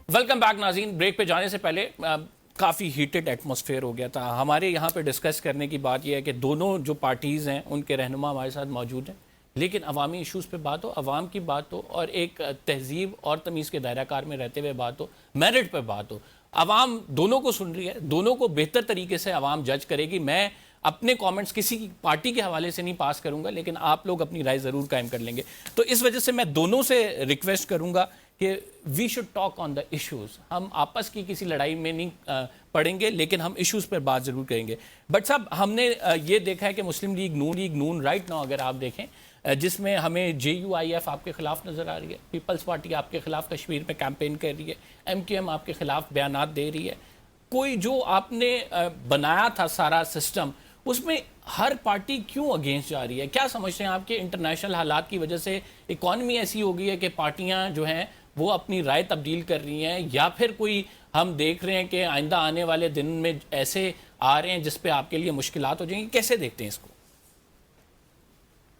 Welcome back ناظرین. Break پہ جانے سے پہلے کافی ہیٹڈ ایٹماسفیئر ہو گیا تھا. ہمارے یہاں پہ ڈسکس کرنے کی بات یہ ہے کہ دونوں جو پارٹیز ہیں ان کے رہنما ہمارے ساتھ موجود ہیں, لیکن عوامی ایشوز پہ بات ہو, عوام کی بات ہو, اور ایک تہذیب اور تمیز کے دائرہ کار میں رہتے ہوئے بات ہو, میرٹ پہ بات ہو. عوام دونوں کو سن رہی ہے, دونوں کو بہتر طریقے سے عوام جج کرے گی. میں اپنے کامنٹس کسی پارٹی کے حوالے سے نہیں پاس کروں گا, لیکن آپ لوگ اپنی رائے ضرور قائم کر لیں گے. تو اس وجہ سے میں دونوں سے ریکویسٹ کروں گا کہ we should talk on the issues. ہم آپس کی کسی لڑائی میں نہیں پڑیں گے, لیکن ہم ایشوز پر بات ضرور کریں گے. بٹ صاحب, ہم نے یہ دیکھا ہے کہ مسلم لیگ نون رائٹ ناؤ اگر آپ دیکھیں, جس میں ہمیں JUIF آپ کے خلاف نظر آ رہی ہے, پیپلز پارٹی آپ کے خلاف کشمیر میں کیمپین کر رہی ہے, MQM آپ کے خلاف بیانات دے رہی ہے. کوئی جو آپ نے بنایا تھا سارا سسٹم, اس میں ہر پارٹی کیوں اگینسٹ جا رہی ہے؟ کیا سمجھتے ہیں آپ کے انٹرنیشنل حالات کی وجہ سے اکانومی ایسی ہو گئی ہے کہ پارٹیاں جو ہیں وہ اپنی رائے تبدیل کر رہی ہیں, یا پھر کوئی ہم دیکھ رہے ہیں کہ آئندہ آنے والے دن میں ایسے آ رہے ہیں جس پہ آپ کے لیے مشکلات ہو جائیں گی؟ کیسے دیکھتے ہیں اس کو؟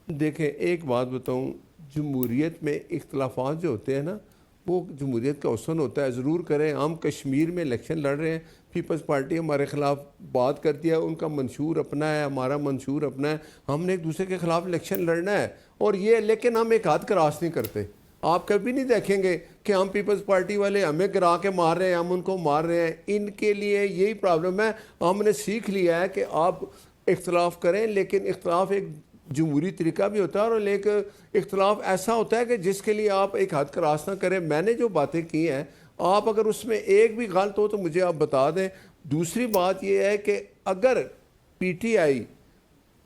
دیکھیں, ایک بات بتاؤں, جمہوریت میں اختلافات جو ہوتے ہیں نا, وہ جمہوریت کا حسن ہوتا ہے. ضرور کریں. ہم کشمیر میں الیکشن لڑ رہے ہیں, پیپلز پارٹی ہمارے خلاف بات کرتی ہے, ان کا منشور اپنا ہے, ہمارا منشور اپنا ہے. ہم نے ایک دوسرے کے خلاف الیکشن لڑنا ہے, اور یہ لیکن ہم ایک ہاتھ کراس نہیں کرتے. آپ کبھی نہیں دیکھیں گے کہ ہم پیپلز پارٹی والے ہمیں گرا کے مار رہے ہیں, ہم ان کو مار رہے ہیں. ان کے لیے یہی پرابلم ہے. ہم نے سیکھ لیا ہے کہ آپ اختلاف کریں, لیکن اختلاف ایک جمہوری طریقہ بھی ہوتا ہے, اور ایک اختلاف ایسا ہوتا ہے کہ جس کے لیے آپ ایک حد کراس نہ کریں. میں نے جو باتیں کی ہیں, آپ اگر اس میں ایک بھی غلط ہو تو مجھے آپ بتا دیں. دوسری بات یہ ہے کہ اگر PTI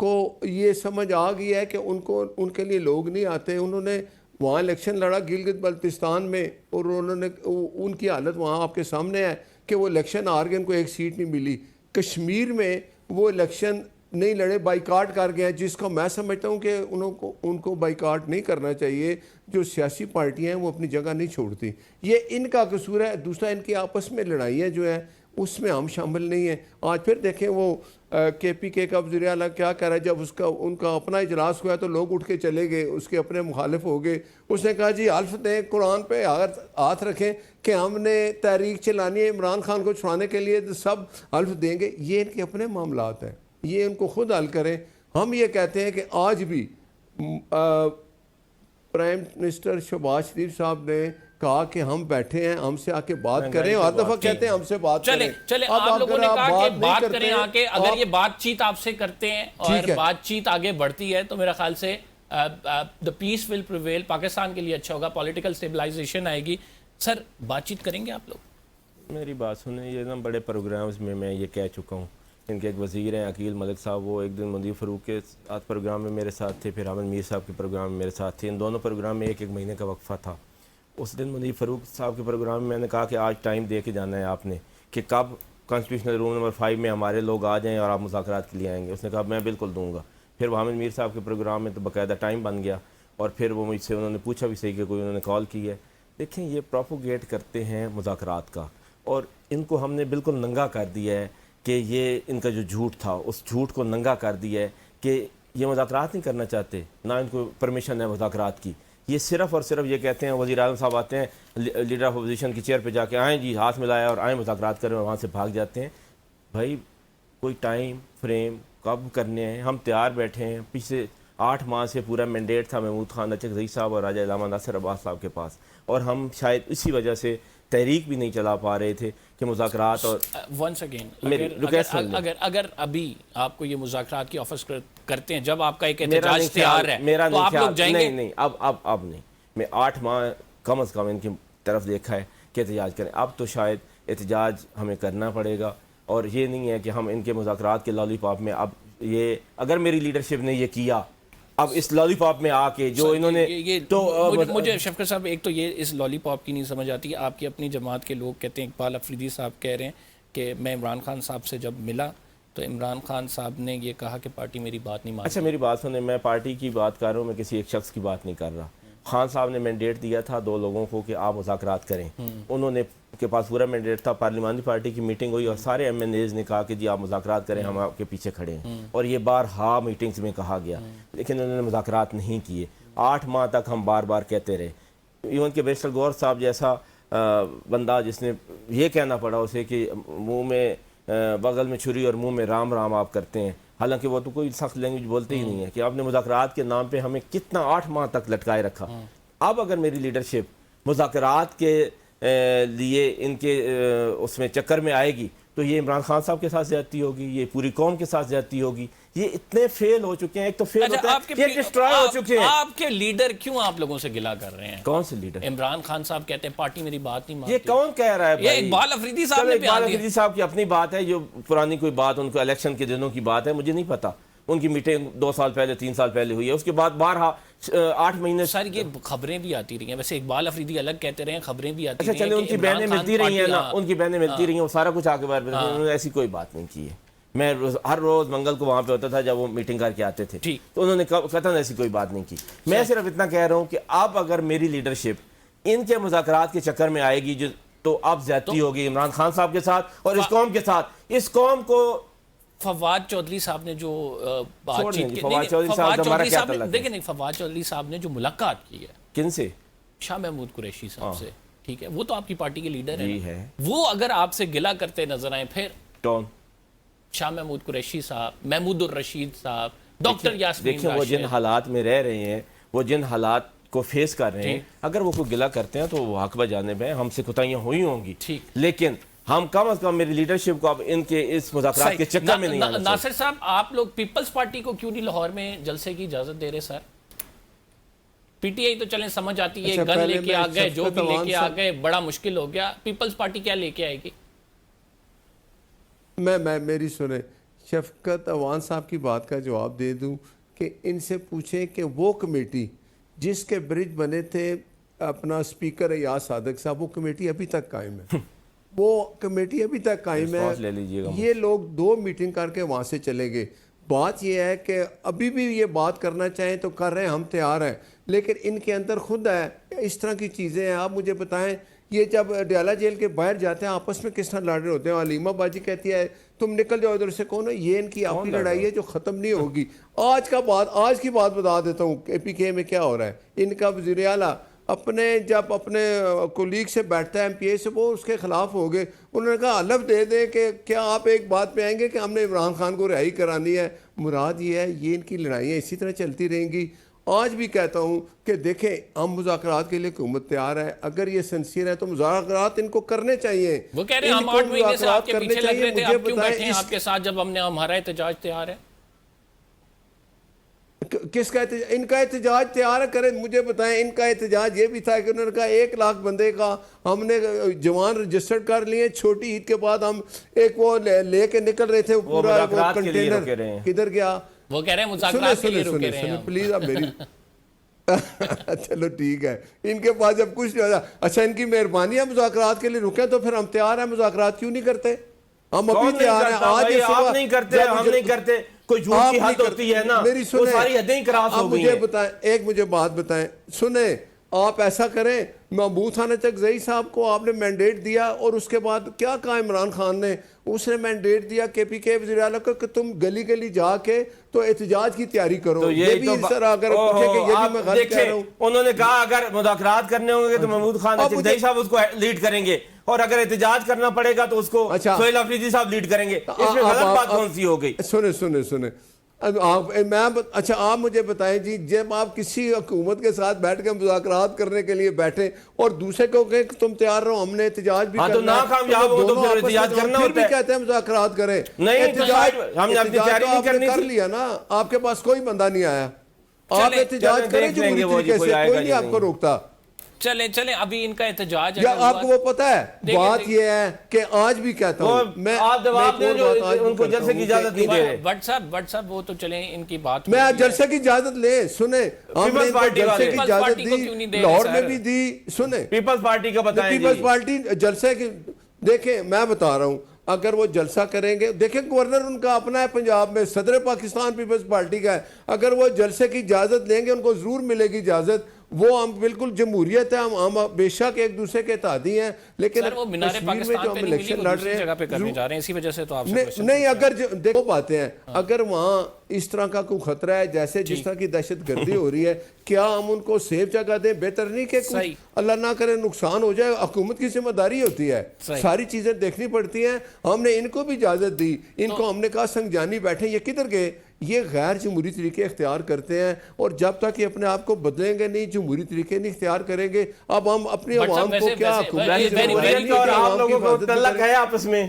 کو یہ سمجھ آ گئی ہے کہ ان کے لیے لوگ نہیں آتے, انہوں نے وہاں الیکشن لڑا گلگت بلتستان میں, اور انہوں نے ان کی حالت وہاں آپ کے سامنے ہے کہ وہ الیکشن ہار گئے, ان کو ایک سیٹ نہیں ملی. کشمیر میں وہ الیکشن نہیں لڑے, بائیکاٹ کر گئے ہیں, جس کو میں سمجھتا ہوں کہ ان کو بائیکاٹ نہیں کرنا چاہیے. جو سیاسی پارٹیاں ہیں وہ اپنی جگہ نہیں چھوڑتی, یہ ان کا قصور ہے. دوسرا, ان کی آپس میں لڑائیاں جو ہیں اس میں ہم شامل نہیں ہیں. آج پھر دیکھیں وہ KPK کا وزیر اعلیٰ کیا کہہ رہا ہے, جب ان کا اپنا اجلاس ہوا تو لوگ اٹھ کے چلے گئے, اس کے اپنے مخالف ہو گئے. اس نے کہا جی حلف دیں, قرآن پہ ہاتھ رکھیں کہ ہم نے تحریک چلانی ہے عمران خان کو چھڑانے کے لیے, تو سب حلف دیں گے. یہ ان کے اپنے معاملات ہیں, یہ ان کو خود حل کریں. ہم یہ کہتے ہیں کہ آج بھی پرائم منسٹر شہباز شریف صاحب نے کہا کہ ہم بیٹھے ہیں, ہم سے آ کے بات کریں. ہر دفعہ کہتے ہیں ہم سے بات کریں. چلیں آپ لوگوں نے کہا کہ بات کریں آ کے. اگر یہ بات چیت آپ سے کرتے ہیں اور بات چیت آگے بڑھتی ہے تو میرا خیال سے the peace will prevail, Pakistan کے لیے اچھا ہوگا, پولیٹیکل سٹیبلائزیشن آئے گی. سر, بات چیت کریں گے آپ لوگ؟ میری بات سنیں, یہ نا بڑے پروگرامز میں یہ کہہ چکا ہوں. ان کے ایک وزیر ہیں عقیل ملک صاحب, وہ ایک دن مندیپ فاروق کے ساتھ پروگرام میں میرے ساتھ تھے, پھر احمد میر صاحب کے پروگرام میں میرے ساتھ تھے. ان دونوں پروگرام میں ایک مہینے کا وقفہ تھا. اس دن مندیپ فاروق صاحب کے پروگرام میں میں نے کہا کہ آج ٹائم دے کے جانا ہے آپ نے, کہ کب کانسٹیٹیوشنل رول نمبر 5 میں ہمارے لوگ آ جائیں اور آپ مذاکرات کے لیے آئیں گے. اس نے کہا میں بالکل دوں گا. پھر وہ احمد میر صاحب کے پروگرام میں تو باقاعدہ ٹائم بن گیا, اور پھر وہ مجھ سے انہوں نے پوچھا بھی صحیح کہ کوئی انہوں نے کال کی ہے. دیکھیں, یہ پروپوگیٹ کرتے ہیں مذاکرات کا, اور ان کو ہم نے بالکل ننگا کر دیا ہے کہ یہ ان کا جو جھوٹ تھا اس جھوٹ کو ننگا کر دیا ہے کہ یہ مذاکرات نہیں کرنا چاہتے, نہ ان کو پرمیشن ہے مذاکرات کی. یہ صرف اور صرف یہ کہتے ہیں, وزیر اعظم صاحب آتے ہیں لیڈر آف اپوزیشن کی چیئر پہ جا کے آئیں جی ہاتھ ملایا اور آئیں مذاکرات کریں, اور وہاں سے بھاگ جاتے ہیں. بھائی کوئی ٹائم فریم کب کرنے ہیں, ہم تیار بیٹھے ہیں. پچھلے 8 ماہ سے پورا مینڈیٹ تھا محمود خان اچک زئی صاحب اور راجہ علامہ ناصر عباس صاحب کے پاس, اور ہم شاید اسی وجہ سے تحریک بھی نہیں چلا پا رہے تھے کہ مذاکرات. اور ونس اگین, اگر ابھی آپ کو یہ مذاکرات کی آفرز کرتے ہیں, جب آپ کا ایک احتجاج تیار ہے تو آپ لوگ جائیں گے؟ نہیں, اب نہیں. میں 8 ماہ کم از کم ان کی طرف دیکھا ہے کہ احتجاج کریں. اب تو شاید احتجاج ہمیں کرنا پڑے گا, اور یہ نہیں ہے کہ ہم ان کے مذاکرات کے لالی پاپ میں, اب یہ اگر میری لیڈرشپ نے یہ کیا, اب اس لالی پاپ میں آ کے جو انہوں نے, تو مجھے شفقت صاحب ایک تو یہ اس لالی پاپ کی نہیں سمجھ آتی. آپ کی اپنی جماعت کے لوگ کہتے ہیں, اقبال افریدی صاحب کہہ رہے ہیں کہ میں عمران خان صاحب سے جب ملا تو عمران خان صاحب نے یہ کہا کہ پارٹی میری بات نہیں مانتی. اچھا میری بات سنیں, میں پارٹی کی بات کر رہا ہوں, میں کسی ایک شخص کی بات نہیں کر رہا. خان صاحب نے مینڈیٹ دیا تھا 2 لوگوں کو کہ آپ مذاکرات کریں. انہوں نے کے پاس پورا مینڈیٹ تھا, پارلیمانی پارٹی کی میٹنگ ہوئی اور سارے MNAs نے کہا کہ جی آپ مذاکرات کریں, ہم آپ کے پیچھے کھڑے ہیں. اور یہ بارہا میٹنگز میں کہا گیا, لیکن انہوں نے مذاکرات نہیں کیے. 8 ماہ تک ہم بار بار کہتے رہے. ایون کہ بیرسٹر گور صاحب جیسا بندہ جس نے یہ کہنا پڑا اسے کہ منہ میں بغل میں چھری اور منہ میں رام رام آپ کرتے ہیں، حالانکہ وہ تو کوئی سخت لینگویج بولتے ہی نہیں ہے، کہ آپ نے مذاکرات کے نام پہ ہمیں کتنا 8 ماہ تک لٹکائے رکھا۔ اب اگر میری لیڈرشپ مذاکرات کے لیے ان کے اس میں چکر میں آئے گی تو یہ عمران خان صاحب کے ساتھ زیادتی ہوگی، یہ پوری قوم کے ساتھ زیادتی ہوگی۔ یہ اتنے فیل ہو چکے ہیں، ایک تو فیل ہوتا ہے، یہ ڈسٹرائے ہو چکے ہیں۔ آپ کے لیڈر کیوں آپ لوگوں سے گلا کر رہے ہیں؟ کون سے لیڈر؟ عمران خان صاحب کہتے ہیں پارٹی میری بات نہیں مانتی۔ یہ کون کہہ رہا ہے بھائی؟ یہ اقبال افریدی صاحب نے اقبال افریدی صاحب کی اپنی بات ہے، جو پرانی کوئی بات ان کو الیکشن کے دنوں کی بات ہے، مجھے نہیں پتا ان کی میٹنگ 2 سال پہلے 3 سال پہلے ہوئی ہے، اس کے بعد 8 مہینے سر یہ خبریں بھی آتی رہی ہیں، ویسے اقبال افریدی الگ کہتے رہے ہیں، خبریں بھی آتی اچھا رہی ہیں۔ چلے ان کی بہنیں ملتی رہی ہیں نا، ان کی بہنیں ملتی رہی ہیں، وہ سارا کچھ آ کے بار انہوں نے ایسی کوئی بات نہیں کی ہے۔ میں ہر روز منگل کو وہاں پہ ہوتا تھا جب وہ میٹنگ کر کے آتے تھے، تو انہوں نے قطعاً ایسی کوئی بات نہیں کی۔ میں صرف اتنا کہہ رہا ہوں کہ اب اگر میری لیڈرشپ ان کے مذاکرات کے چکر میں آئے گی تو اب زیادتی ہوگی عمران خان صاحب کے ساتھ اور اس قوم کے ساتھ۔ اس قوم کو فواد چودھری صاحب نے جو بات چیت کی، فواد چودھری صاحب دیکھیں نہیں، فواد چودھری صاحب نے جو ملاقات کی ہے کن سے؟ شاہ محمود قریشی صاحب سے، ٹھیک ہے، وہ تو آپ کی پارٹی کے لیڈر ہیں، ہے وہ اگر آپ سے گلا کرتے نظر آئیں پھر کون؟ شاہ محمود قریشی صاحب، محمود الرشید صاحب، ڈاکٹر یاسمین دیکھیں وہ جن حالات میں رہ رہے ہیں، وہ جن حالات کو فیس کر رہے ہیں، اگر وہ کوئی گلا کرتے ہیں تو وہ حق بجانب ہیں، ہم سے کوتاہیاں ہوئی ہوں گی، لیکن ہم کم از کم میری لیڈرشپ کو اب ان کے اس مذاکرات کے چکر میں نہیں آنا چاہیے۔ ناصر صاحب آپ لوگ پیپلز پارٹی کو کیوں نہیں لاہور میں جلسے کی اجازت دے رہے سر؟ پی ٹی آئی تو چلیں سمجھ آتی ہے، گن لے کے آ گئے، جو بھی لے کے آ گئے، بڑا مشکل ہو گیا، پیپلز پارٹی کیا لے کے آئے گی؟ میری سنیں، شفقت عوان صاحب کی بات کا جواب دے دوں کہ ان سے پوچھیں کہ وہ کمیٹی جس کے برج بنے تھے اپنا اسپیکر ایاز صادق صاحب، وہ کمیٹی ابھی تک قائم ہے، وہ کمیٹی ابھی تک قائم ہے۔ یہ لوگ 2 میٹنگ کر کے وہاں سے چلے گئے۔ بات یہ ہے کہ ابھی بھی یہ بات کرنا چاہیں تو کر رہے ہیں، ہم تیار ہیں، لیکن ان کے اندر خود ہے اس طرح کی چیزیں ہیں۔ آپ مجھے بتائیں یہ جب ڈیالہ جیل کے باہر جاتے ہیں آپس میں کس طرح لڑ رہے ہوتے ہیں؟ علیمہ باجی کہتی ہے تم نکل جاؤ ادھر سے، کون ہے یہ؟ ان کی اپنی لڑائی ہے جو ختم نہیں ہوگی۔ آج کی بات بتا دیتا ہوں اے پی کے میں کیا ہو رہا ہے۔ ان کا وزیر اعلیٰ جب اپنے کولیگ سے بیٹھتا ہے ایم پی اے سے، وہ اس کے خلاف ہو گئے، انہوں نے کہا حلف دے دیں کہ کیا آپ ایک بات پہ آئیں گے کہ ہم نے عمران خان کو رہائی کرانی ہے۔ مراد یہ ہے یہ ان کی لڑائیاں اسی طرح چلتی رہیں گی۔ آج بھی کہتا ہوں کہ دیکھیں ہم مذاکرات کے لیے حکومت تیار ہے، اگر یہ سنسیئر ہے تو مذاکرات ان کو کرنے چاہیے۔ وہ کہہ رہے ہیں ہم 8 مہینے سے آپ کے پیچھے لگ رہے تھے، آپ کیوں بیٹھے ہیں آپ کے ساتھ جب ہمارا احتجاج تیار ہے؟ کس کا احتجاج؟ ان کا احتجاج تیار ہے، کریں۔ مجھے بتائیں ان کا احتجاج یہ بھی تھا کہ انہوں نے کہا 1 لاکھ بندے کا ہم نے جوان رجسٹرڈ کر لیے، چھوٹی عید کے بعد ہم ایک وہ لے کے نکل رہے تھے، پورا کنٹینر کدھر گیا؟ وہ کہہ رہے ہیں مذاکرات کے لیے رکے رہے ہیں۔ پلیز اب میری چلو ٹھیک ہے، ان کے پاس جب کچھ نہیں ہوتا، اچھا ان کی مہربانی ہے مذاکرات کے لیے رکیں تو پھر ہم تیار ہیں، مذاکرات کیوں نہیں کرتے؟ ہم ابھی تیار ہیں۔ آج آپ نہیں کرتے، ہم نہیں کرتے، کوئی جھوٹ کی حد ہوتی ہے نا، وہ ساری حدیں ہی کراس ہو گئی ہیں۔ مجھے بتائیں، ایک مجھے بات بتائیں، سنیں آپ ایسا کریں، محمود خان چکزئی صاحب کو آپ نے مینڈیٹ دیا اور اس کے بعد کیا کہا عمران خان نے؟ اس نے مینڈیٹ دیا کے پی کے وزیر اعلیٰ کو کہ تم گلی گلی جا کے تو احتجاج کی تیاری کرو۔ یہ بھی سر اگر پوچھے کہ یہ بھی میں غلط کہہ رہا ہوں۔ انہوں نے کہا اگر مذاکرات کرنے ہوں گے تو محمود خان چکزئی صاحب اس کو لیڈ کریں گے، اور اگر احتجاج کرنا پڑے گا تو اس کو سہیل افریدی صاحب لیڈ کریں گے۔ اس میں غلط بات کون سی ہو گئی؟ سنیں اچھا آپ مجھے بتائیں جی، جب آپ کسی حکومت کے ساتھ بیٹھ کے مذاکرات کرنے کے لیے بیٹھے اور دوسرے کو کہ تم تیار رہو، ہم نے احتجاج بھی کرنا ہے، تو ناکامیاب ہو تو پھر احتجاج کرنا ہوتا ہے، پھر بھی کہتے ہیں مذاکرات کریں۔ نہیں، ہم نے اپنی تیاری نہیں کرنی کر لیا نا، آپ کے پاس کوئی بندہ نہیں آیا، آپ احتجاج کریں جمہوری طریقے سے، کوئی نہیں آپ کو روکتا۔ چلیں ابھی ان کا احتجاج ہے، آپ کو وہ پتا ہے بات یہ ہے کہ آج بھی کہتا ہوں میں، آپ جواب دیں جو ان کو جلسے کی اجازت نہیں دے رہے۔ وٹس ایپ وہ تو چلیں ان کی بات، میں جلسے کی اجازت لیں، سنیں ہم نے جلسے کی اجازت دی، لاہور میں بھی دی، سنیں پیپلز پارٹی کا بتائیں۔ پیپلز پارٹی جلسے کی، دیکھیں میں بتا رہا ہوں، اگر وہ جلسہ کریں گے، دیکھیں گورنر ان کا اپنا ہے پنجاب میں، صدر پاکستان پیپلز پارٹی کا ہے، اگر وہ جلسے کی اجازت لیں گے ان کو ضرور ملے گی اجازت، وہ ہم بالکل جمہوریت ہے، ہم بے شک ایک دوسرے کے اتحادی ہیں، لیکن سر وہ مینار کشمیر میں پاکستان جو پہ ہم نہیں ملی، الیکشن وہ لڑ دوسری رہے جگہ پہ کرنے ہیں جا رہے ہیں، اسی وجہ سے تو آپ سے نہیں اگر دیکھو باتیں ہیں، اگر وہاں اس طرح کا کوئی خطرہ ہے جیسے جس طرح کی دہشت گردی ہو رہی ہے، کیا ہم ان کو سیف جگہ دیں؟ بہتر نہیں کہ کچھ اللہ نہ کرے نقصان ہو جائے، حکومت کی ذمہ داری ہوتی ہے، ساری چیزیں دیکھنی پڑتی ہیں۔ ہم نے ان کو بھی اجازت دی، ان کو ہم نے کہا سنگجانی بیٹھیں، یہ کدھر گئے؟ یہ غیر جمہوری طریقے اختیار کرتے ہیں، اور جب تک یہ اپنے آپ کو بدلیں گے نہیں، جمہوری طریقے نہیں اختیار کریں گے، اب ہم اپنی عوام کو کیا جمہوریت اور آپ لوگوں کو تعلق ہے آپس میں؟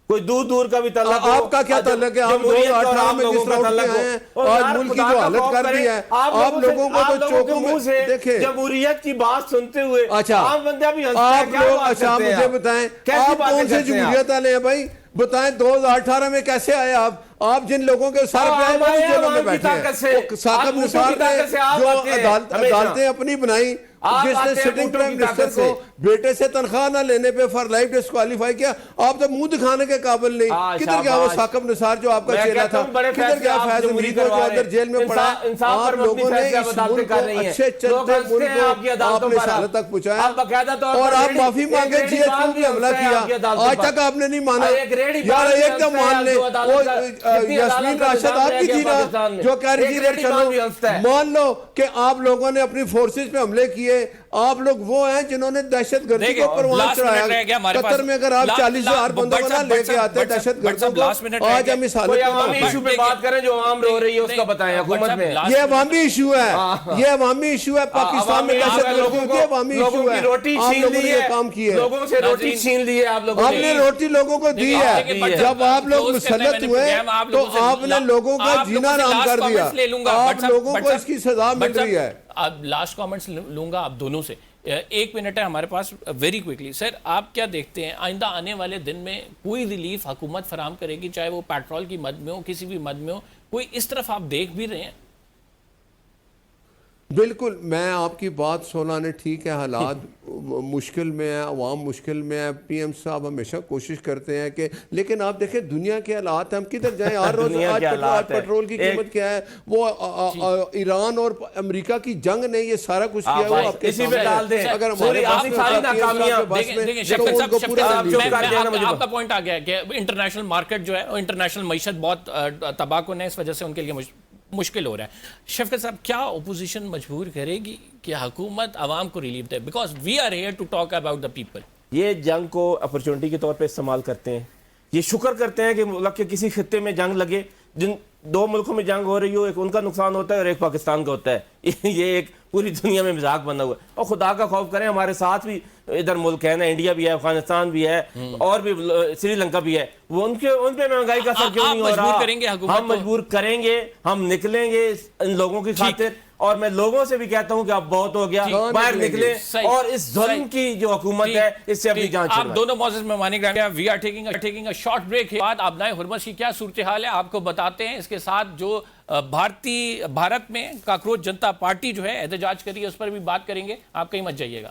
کوئی دور دور کا بھی تعلق ہو؟ آپ کا کیا تعلق ہے؟ آپ 2018 میں جس طرح اٹھتے ہیں آج ملک کی جو حالت کر دی ہے، آپ لوگوں کو تو چوکوں میں دیکھیں، جمہوریت کی بات سنتے ہوئے عام بندہ بھی ہنستا ہے، آپ لوگ اچھا مجھے بتائیں آپ کون سے جمہوریت والے ہیں بھائی؟ بتائیں 2018 میں کیسے آئے آپ جن لوگوں کے سر پہ آئے وہ جیلوں میں بیٹھے ہیں۔ ثاقب نثار نے جو عدالتیں اپنی بنائی، جس نے سٹنگ پرائم منسٹر کو بیٹے سے تنخواہ نہ لینے پہ فار لائف ڈسکوالیفائی کیا، آپ تو منہ دکھانے کے قابل نہیں۔ کدھر گیا وہ ثاقب نثار جو آپ کا چیلا تھا؟ کدھر گیا فیض امریک کو جو اندر جیل میں پڑا ہے؟ آپ لوگوں نے اس ملک کو اچھے چلتے ملک کو آپ نے اس حالت تک پہنچایا، اور آپ معافی مانگے جی ایچ کیوں پہ حملہ کیا، آج تک آپ نے نہیں مانا۔ یار ایک دم مان لیں، وہ یاسمین راشد آپ کی تھی نا جو کہہ رہی تھی چلو مان لو کہ آپ لوگوں نے اپنی فورسز پہ حملے کیے، آپ لوگ وہ ہیں جنہوں نے دہشت گردی کو پروان چڑھایا۔ قطر میں اگر آپ 40,000 بندوں کو نہ لے کے آتے دہشت گردوں کو، آج ہم اس حالت کوئی عوامی ایشو پہ بات کریں جو عوام رو رہی ہے اس کا بتائیں حکومت میں۔ یہ عوامی ایشو ہے، یہ عوامی ایشو ہے، پاکستان میں دہشت گردی ہوتی ہے، عوامی ایشو ہے۔ آپ لوگوں نے کام کیے، لوگوں سے روٹی چھین لی ہے آپ لوگوں نے، آپ نے روٹی لوگوں کو دی ہے۔ جب آپ لوگ مسلط ہوئے تو آپ نے لوگوں کا جینا نام کر دیا، آپ لوگوں کو اس کی سزا مل رہی ہے۔ اب لاسٹ کامنٹس لوں گا آپ دونوں سے، 1 منٹ ہے ہمارے پاس، ویری کوئکلی سر آپ کیا دیکھتے ہیں آئندہ آنے والے دن میں کوئی ریلیف حکومت فراہم کرے گی، چاہے وہ پیٹرول کی مد میں ہو، کسی بھی مد میں ہو، کوئی اس طرف آپ دیکھ بھی رہے ہیں؟ بالکل، میں آپ کی بات سونا نے ٹھیک ہے، حالات مشکل میں ہیں، عوام مشکل میں ہے، پی ایم صاحب ہمیشہ کوشش کرتے ہیں کہ، لیکن آپ دیکھیں دنیا کے حالات ہم کدھر جائیں؟ ہر روز آج پیٹرول کی قیمت کیا ہے، وہ ایران اور امریکہ کی جنگ نے یہ سارا کچھ کیا ہوا آپ کے سامنے ہے۔ اگر ہمارے پاس آپ کا پوائنٹ آ گیا ہے کہ انٹرنیشنل مارکیٹ جو ہے، انٹرنیشنل معیشت بہت تباہ کن ہے، اس وجہ سے ان کے لیے مشکل ہو رہا ہے۔ شفقت صاحب کیا اپوزیشن مجبور کرے گی کہ حکومت عوام کو ریلیف دے؟ Because we are here to talk about the people. یہ جنگ کو اپرچونٹی کے طور پہ استعمال کرتے ہیں، یہ شکر کرتے ہیں کہ ملک کے کسی خطے میں جنگ لگے، جن 2 ملکوں میں جنگ ہو رہی ہو، ایک ان کا نقصان ہوتا ہے اور ایک پاکستان کا ہوتا ہے، یہ ایک پوری دنیا میں مذاق بنا ہوا ہے۔ اور خدا کا خوف کریں، ہمارے ساتھ بھی ادھر ملک ہے نا، انڈیا بھی ہے، افغانستان بھی ہے، اور بھی سری لنکا بھی ہے، وہ ان پہ مہنگائی کا اثر کیوں نہیں ہو رہا؟ ہم مجبور کریں گے، ہم نکلیں گے ان لوگوں کی خاطر، اور میں لوگوں سے بھی کہتا ہوں کہ اب بہت ہو گیا، باہر نکلیں اور اس ظلم کی جو حکومت ہے اس سے اپنی جان چھڑائیں۔ آپ دونوں معزز مہمان گرامی، we are taking a short break, بعد آبنائے حرمت کی کیا صورتحال ہے آپ کو بتاتے ہیں، اس کے ساتھ جو بھارت میں کاکروچ جنتا پارٹی جو ہے احتجاج کری ہے اس پر بھی بات کریں گے، آپ کہیں مت جائیے گا۔